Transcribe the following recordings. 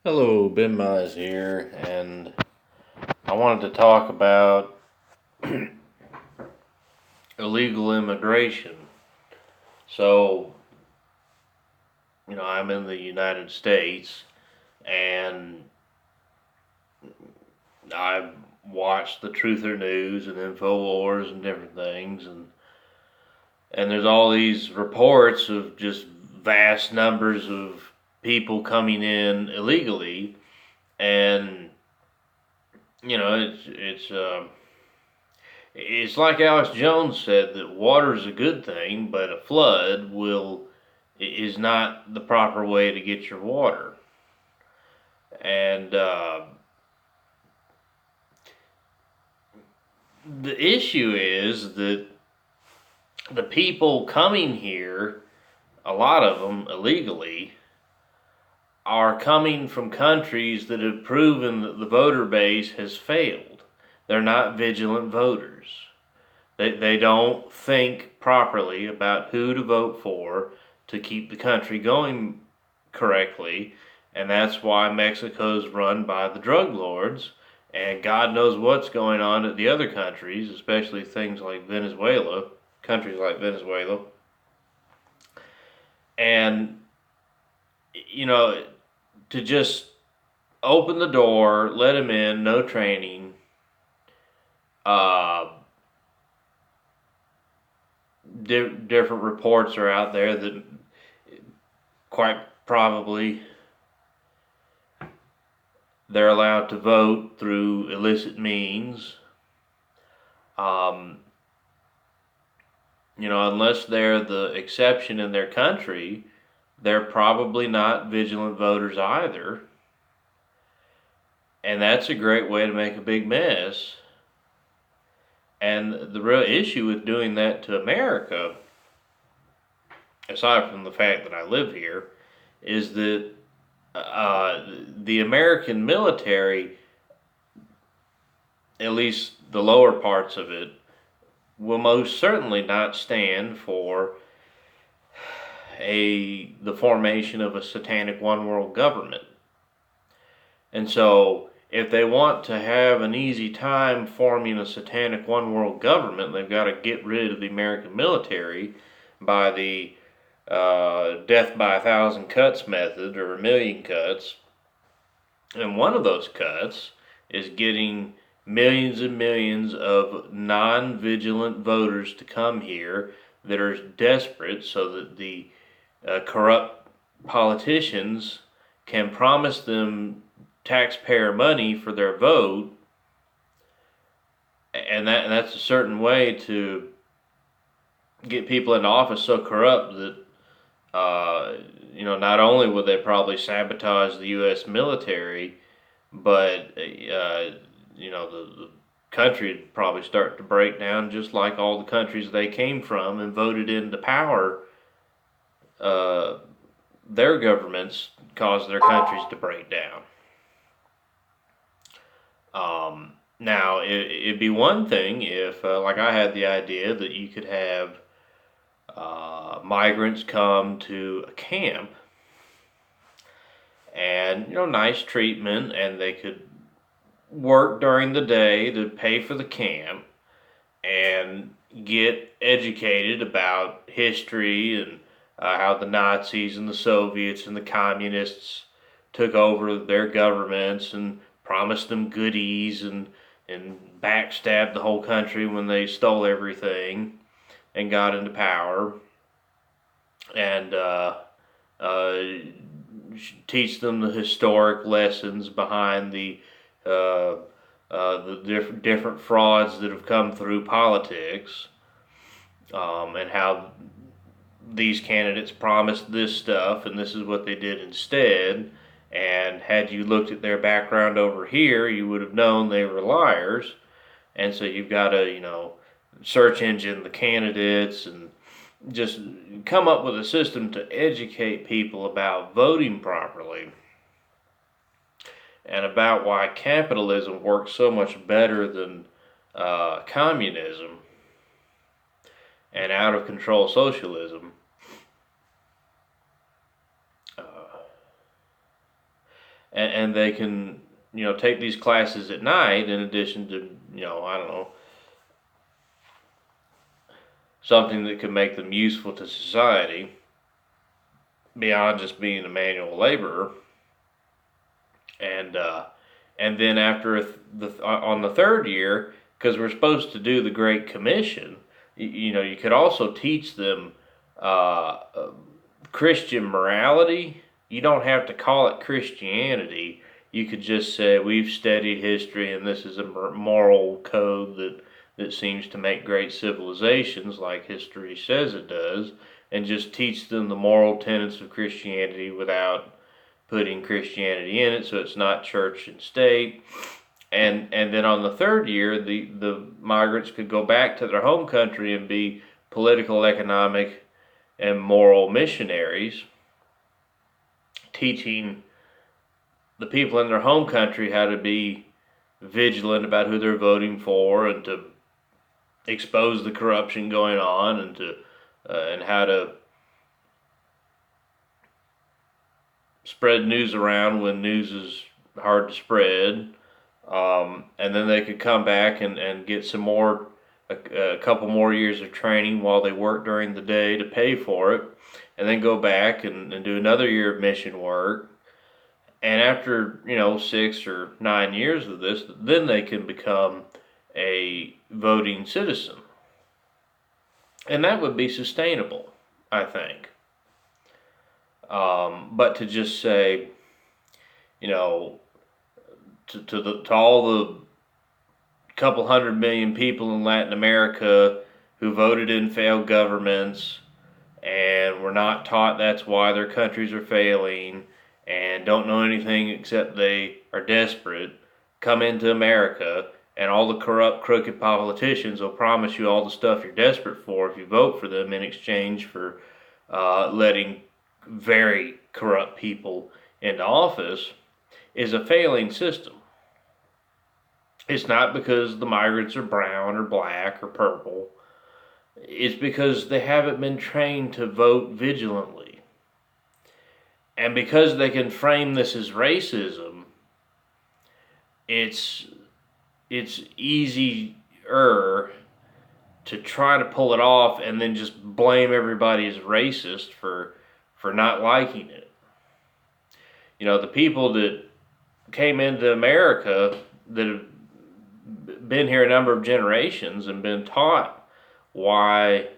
Hello, Ben Mize here, and I wanted to talk about illegal immigration. So, I'm in the United States, and I watch the Truther News and InfoWars and different things, and there's all these reports of just vast numbers of people coming in illegally, and you know, it's like Alex Jones said that water is a good thing, but a flood is not the proper way to get your water. And the issue is that the people coming here, a lot of them illegally, are coming from countries that have proven that the voter base has failed. They're not vigilant voters. They don't think properly about who to vote for to keep the country going correctly, and that's why Mexico's run by the drug lords, and God knows what's going on at the other countries, especially things like Venezuela, countries like Venezuela. And, you know, to just open the door, let him in, no training, uh, different reports are out there that quite probably they're allowed to vote through illicit means. Um, unless they're the exception in their country, they're probably not vigilant voters either. And that's a great way to make a big mess. And the real issue with doing that to America, aside from the fact that I live here, is that the American military, at least the lower parts of it, will most certainly not stand for the formation of a satanic one world government. And so if they want to have an easy time forming a satanic one world government, they've got to get rid of the American military by the death by 1,000 cuts method or 1,000,000 cuts. And one of those cuts is getting millions and millions of non-vigilant voters to come here that are desperate so that the corrupt politicians can promise them taxpayer money for their vote, and that's a certain way to get people into office so corrupt that not only would they probably sabotage the U.S. military, but the country would probably start to break down just like all the countries they came from and voted into power. Their governments caused their countries to break down. Now, it'd be one thing if, like I had the idea that you could have migrants come to a camp and, nice treatment, and they could work during the day to pay for the camp and get educated about history and how the Nazis and the Soviets and the communists took over their governments and promised them goodies and backstabbed the whole country when they stole everything and got into power, and uh, teach them the historic lessons behind uh, the different frauds that have come through politics, and how these candidates promised this stuff and this is what they did instead. And had you looked at their background over here, you would have known they were liars. And so you've got to, search engine the candidates and just come up with a system to educate people about voting properly and about why capitalism works so much better than communism and out of control socialism. Uh, and they can, take these classes at night in addition to, I don't know, something that could make them useful to society beyond just being a manual laborer. And and then after on the third year, because we're supposed to do the Great Commission, you could also teach them uh, Christian morality. You don't have to call it Christianity. You could just say we've studied history, and this is a moral code that seems to make great civilizations, like history says it does, and just teach them the moral tenets of Christianity without putting Christianity in it, so it's not church and state. And then on the third year, the migrants could go back to their home country and be political, economic, and moral missionaries, teaching the people in their home country how to be vigilant about who they're voting for, and to expose the corruption going on, and to and how to spread news around when news is hard to spread. And then they could come back and get some more, a couple more years of training while they work during the day to pay for it, and then go back and do another year of mission work. And after, 6 or 9 years of this, then they can become a voting citizen. And that would be sustainable, I think. But to just say, you know, to all the couple 100 million people in Latin America who voted in failed governments and were not taught that's why their countries are failing, and don't know anything except they are desperate, come into America, and all the corrupt, crooked politicians will promise you all the stuff you're desperate for if you vote for them, in exchange for letting very corrupt people into office, is a failing system. It's not because the migrants are brown or black or purple. It's because they haven't been trained to vote vigilantly. And because they can frame this as racism, it's easier to try to pull it off and then just blame everybody as racist for not liking it. The people that came into America that have been here a number of generations and been taught why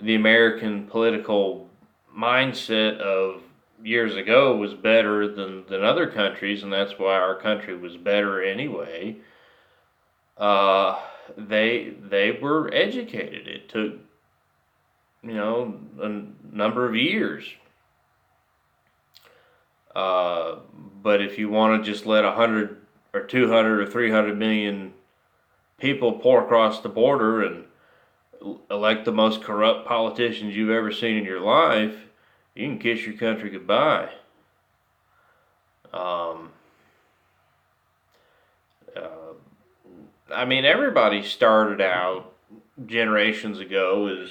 the American political mindset of years ago was better than other countries, and that's why our country was better anyway. They were educated. It took a number of years. But if you want to just let 100 or 200 or 300 million people pour across the border and elect the most corrupt politicians you've ever seen in your life, you can kiss your country goodbye. Everybody started out generations ago as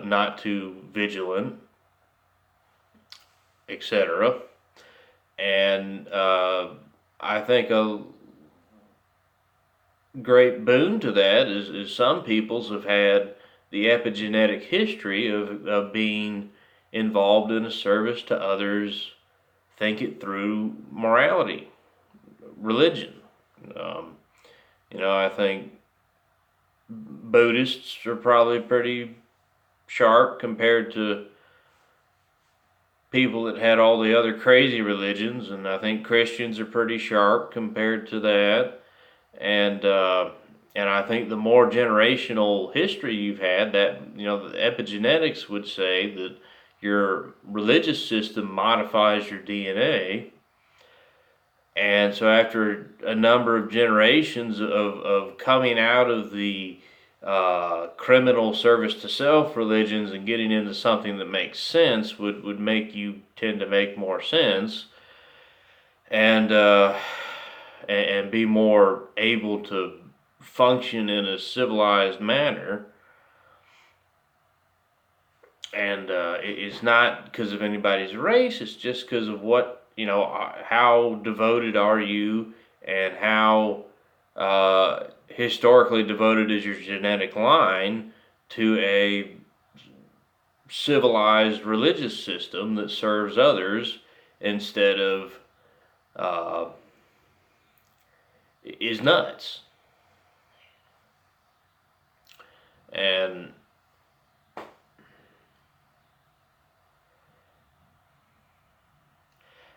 not too vigilant, etc. And I think a great boon to that is some peoples have had the epigenetic history of being involved in a service to others, think it through morality, religion. I think Buddhists are probably pretty sharp compared to people that had all the other crazy religions, and I think Christians are pretty sharp compared to that. And I think the more generational history you've had, that the epigenetics would say that your religious system modifies your DNA. And so after a number of generations of coming out of the criminal service to self religions and getting into something that makes sense would make you tend to make more sense, and be more able to function in a civilized manner. And it's not because of anybody's race, it's just because of what how devoted are you, and how historically devoted is your genetic line to a civilized religious system that serves others instead of uh, is nuts.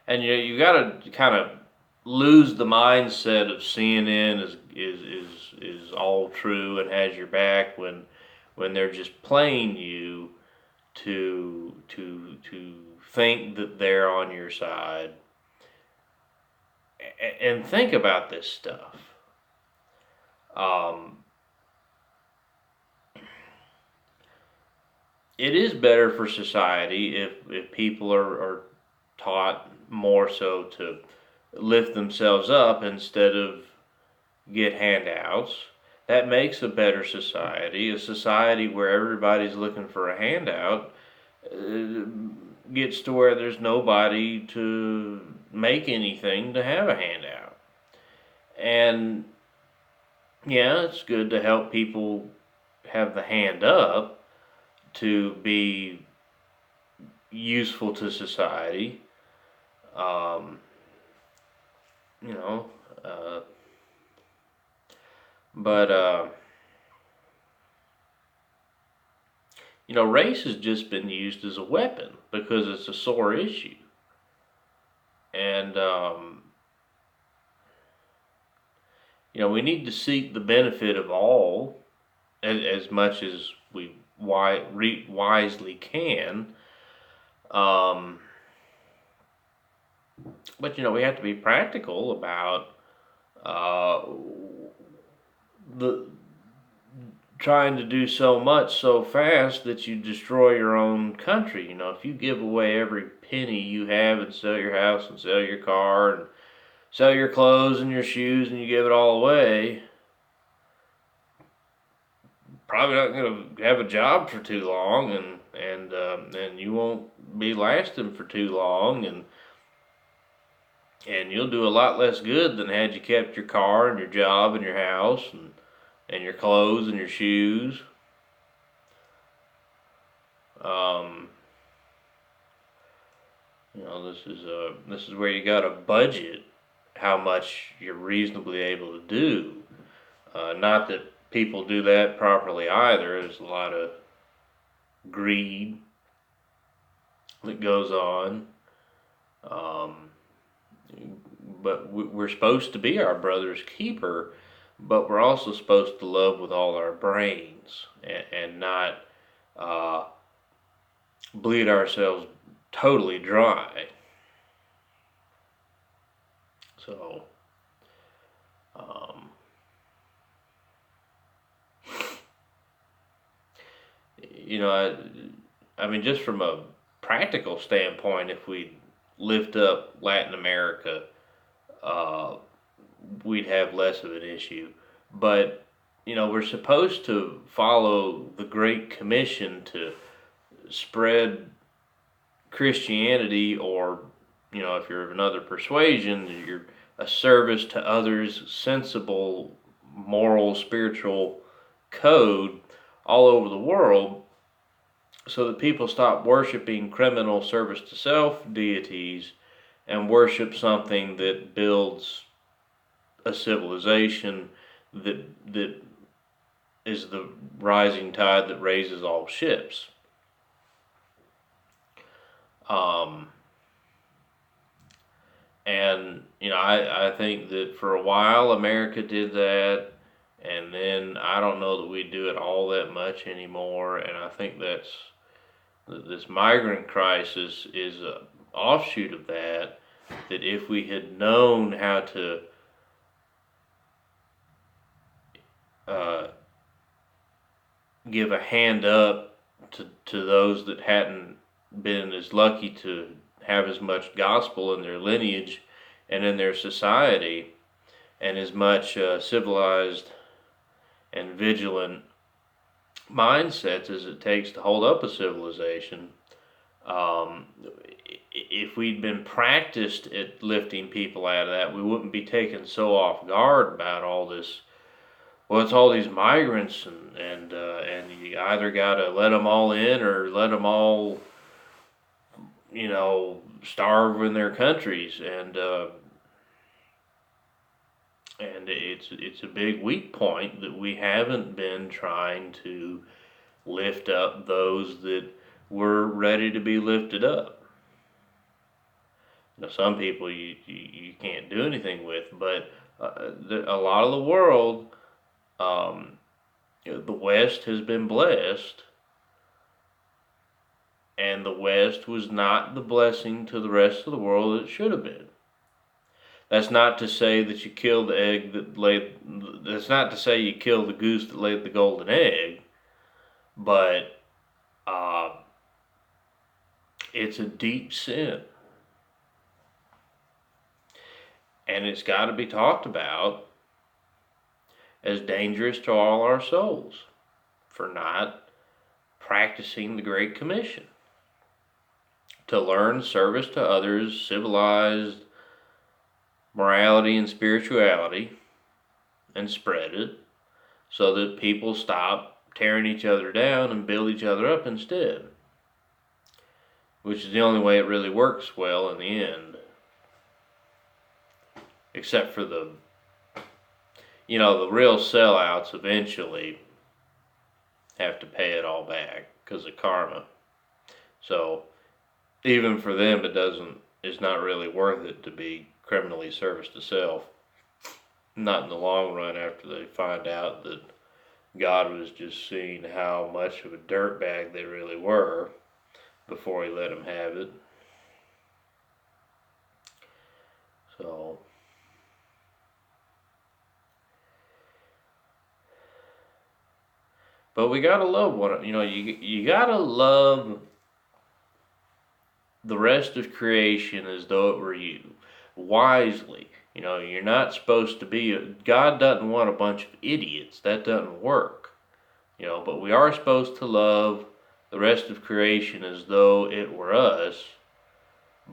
And you got to kind of lose the mindset of CNN is all true and has your back when they're just playing you to think that they're on your side. And think about this stuff. Um, it is better for society if people are taught more so to lift themselves up instead of get handouts. That makes a better society. A society where everybody's looking for a handout gets to where there's nobody to make anything to have a handout. And yeah, it's good to help people have the hand up to be useful to society. Um, you know, uh, but race has just been used as a weapon because it's a sore issue, and we need to seek the benefit of all as much as we wisely can. Um, but we have to be practical about uh, the trying to do so much so fast that you destroy your own country. If you give away every penny you have and sell your house and sell your car and sell your clothes and your shoes and you give it all away, probably not going to have a job for too long, and you won't be lasting for too long, and you'll do a lot less good than had you kept your car and your job and your house and your clothes and your shoes. Um, this is where you got to budget how much you're reasonably able to do. Not that people do that properly either. There's a lot of greed that goes on. Um, but we're supposed to be our brother's keeper, but we're also supposed to love with all our brains and not uh, bleed ourselves totally dry. So, um, I mean, just from a practical standpoint, if we lift up Latin America, uh, we'd have less of an issue. But, we're supposed to follow the Great Commission to spread Christianity, or, if you're of another persuasion, you're a service to others, sensible, moral, spiritual code all over the world, so that people stop worshiping criminal service to self deities and worship something that builds a civilization that is the rising tide that raises all ships. Um, and I think that for a while America did that, and then I don't know that we do it all that much anymore. And I think this migrant crisis is a offshoot of that. That if we had known how to give a hand up to those that hadn't been as lucky to have as much gospel in their lineage and in their society, and as much civilized and vigilant mindsets as it takes to hold up a civilization, Um, if we'd been practiced at lifting people out of that, we wouldn't be taken so off guard about all this. Well, it's all these migrants, and you either got to let them all in or let them all, starve in their countries, and it's a big weak point that we haven't been trying to lift up those that were ready to be lifted up. Now, some people you can't do anything with, but a lot of the world, the West has been blessed, and the West was not the blessing to the rest of the world it should have been. That's not to say that you kill the egg that laid. That's not to say you kill the goose that laid the golden egg, but it's a deep sin, and it's got to be talked about as dangerous to all our souls for not practicing the Great Commission to learn service to others, civilized morality and spirituality, and spread it so that people stop tearing each other down and build each other up instead, which is the only way it really works well in the end, except for the real sellouts eventually have to pay it all back because of karma. So even for them, it's not really worth it to be criminally service to self. Not in the long run, after they find out that God was just seeing how much of a dirtbag they really were before he let them have it. So, but we gotta love one. You gotta love the rest of creation as though it were you, wisely. You're not supposed to be. God doesn't want a bunch of idiots. That doesn't work. But we are supposed to love the rest of creation as though it were us.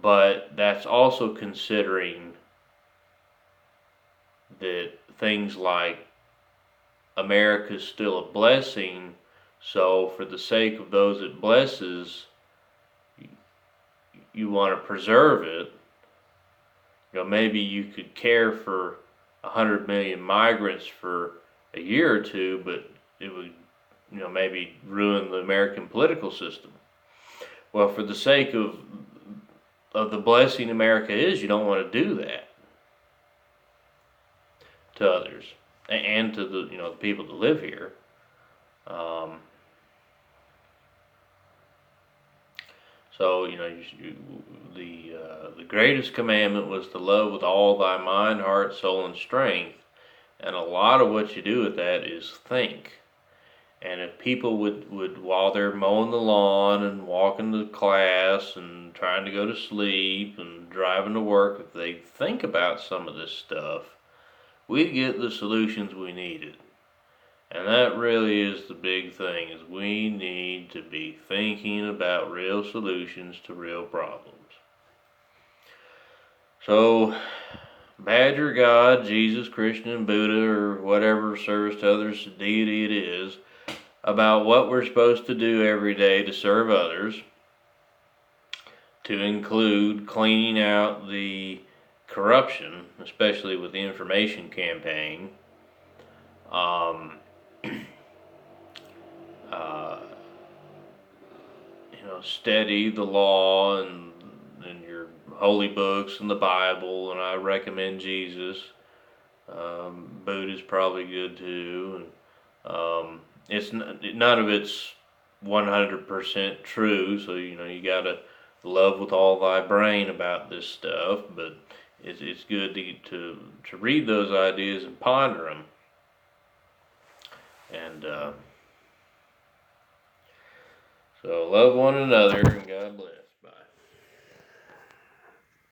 But that's also considering that things like America's still a blessing. So for the sake of those it blesses, you want to preserve it. Maybe you could care for 100 million migrants for a year or two, but it would, maybe ruin the American political system. Well, for the sake of the blessing America is, you don't want to do that to others and to the people that live here. So the greatest commandment was to love with all thy mind, heart, soul, and strength. And a lot of what you do with that is think. And if people would while they're mowing the lawn and walking to class and trying to go to sleep and driving to work, if they think about some of this stuff, we'd get the solutions we needed. And that really is the big thing, is we need to be thinking about real solutions to real problems. So, badger God, Jesus, Krishna, and Buddha, or whatever service to others deity it is, about what we're supposed to do every day to serve others, to include cleaning out the corruption, especially with the information campaign, study the law and your holy books and the Bible, and I recommend Jesus. Buddha's probably good too, and it's none of it's 100% true. So you gotta love with all thy brain about this stuff, but it's good to read those ideas and ponder them. And so love one another, and God bless.